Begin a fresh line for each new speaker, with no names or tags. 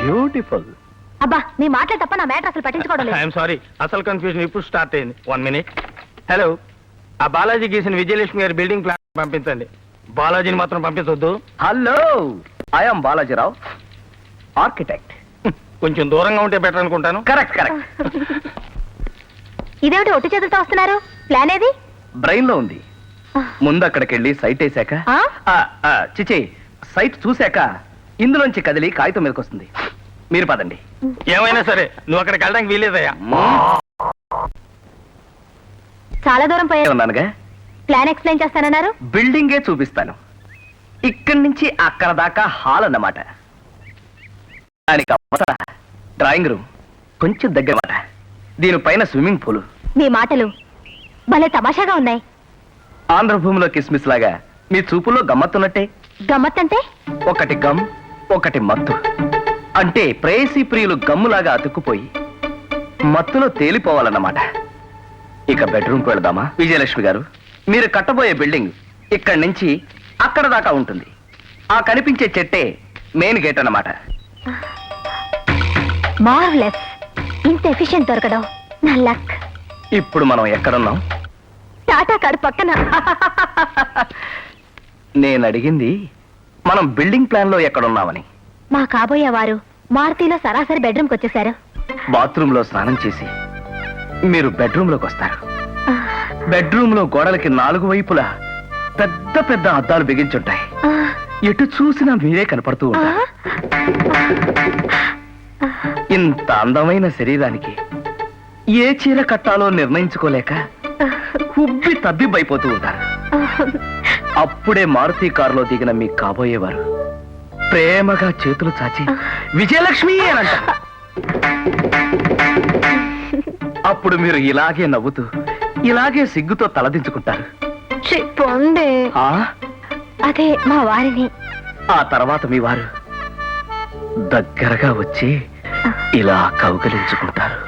Beautiful.
అబ్బా నీ మాటలే తప్ప నా మ్యాటర్ అసలు పట్టించుకోవడం లేదు.
ఐఎమ్ సారీ, అసలు కన్ఫ్యూజన్ ఇప్పుడు స్టార్ట్ అయింది. 1 minute. హలో, ఆ బాలాజీ గీసిన విజయలక్ష్మి గారి బిల్డింగ్ ప్లాన్ పంపించండి. బాలాజీని మాత్రం పంపించొద్దు.
Hello, I'm Balajirao, architect.
కొంచెం దూరంగా ఉంటే బెటర్ అనుకుంటాను.
Correct correct.
ఇదేమిటి ఒట్టి చేతులతో వస్తున్నారు? ప్లాన్ ఏది?
బ్రెయిన్ లో ఉంది. ముందు అక్కడికి వెళ్ళి సైట్ వేసాక, చిచి సైట్ చూశాక ఇందులోంచి కదిలి కాగితం మీదకి వస్తుంది. మీరు పదండి.
ఏమైనా సరే నువ్వు అక్కడికి వెళ్ళడానికి వీలేదయ్యా.
చాలా దూరం పోయారు.
ఉన్నానుగా.
ప్లాన్ ఎక్స్ప్లెయిన్ చేస్తానన్నారు.
బిల్డింగే చూపిస్తాను. ఇక్కడి నుంచి అక్కడ దాకా హాల్ అన్నమాట. దానికి అవతల డ్రాయింగ్ రూమ్, కొంచెం దగ్గర మాట. దీనిపైన స్విమ్మింగ్ పూల్.
మీ మాటలు భలే తమాషాగా ఉన్నాయి.
ఆంధ్రభూమిలో కిస్మిస్ లాగా మీ చూపులో గమ్మత్తున్నట్టే.
గమ్మత్తంటే?
ఒకటి గమ్, ఒకటి మత్తు. అంటే ప్రేయసీ ప్రియులు గమ్ములాగా అతుక్కుపోయి మత్తులో తేలిపోవాలన్నమాట. ఇక బెడ్రూమ్కి వెళదామా? విజయలక్ష్మి గారు, మీరు కట్టబోయే బిల్డింగ్ ఇక్కడి నుంచి అక్కడ దాకా ఉంటుంది. ఆ కనిపించే చెట్టే మెయిన్ గేట్ అన్నమాట.
మార్వెలస్. ఇంత ఎఫిషియెంట్ దొరకడం నా లక్.
ఇప్పుడు మనం ఎక్కడున్నాం?
టాటా కారు పక్కన.
నేను అడిగింది మనం బిల్డింగ్ ప్లాన్ లో ఎక్కడున్నామని.
మా కాబోయే వారు మారుతిలో సరాసరి బెడ్రూమ్కి వచ్చేసారు.
బాత్రూమ్ లో స్నానం చేసి మీరు బెడ్రూమ్ లోకి వస్తారు. బెడ్రూమ్ లో గోడలకి 4 వైపులా పెద్ద పెద్ద అద్దాలు బిగించుంటాయి. ఎటు చూసినా మీరే కనపడుతూ ఉంటారు. ఇంత అందమైన శరీరానికి ఏ చీర కట్టాలో నిర్ణయించుకోలేక ఉబ్బి తబ్బిబ్బైపోతూ ఉంటారు. అప్పుడే మారుతి కారులో దిగిన మీ కాబోయేవారు ప్రేమగా చేతులు చాచి విజయలక్ష్మి అని అంటారు. అప్పుడు మీరు ఇలాగే నవ్వుతూ ఇలాగే సిగ్గుతో తలదించుకుంటారు.
అదే మా వారిని.
ఆ తర్వాత మీ వారు దగ్గరగా వచ్చి ఇలా కౌగిలించుకుంటారు.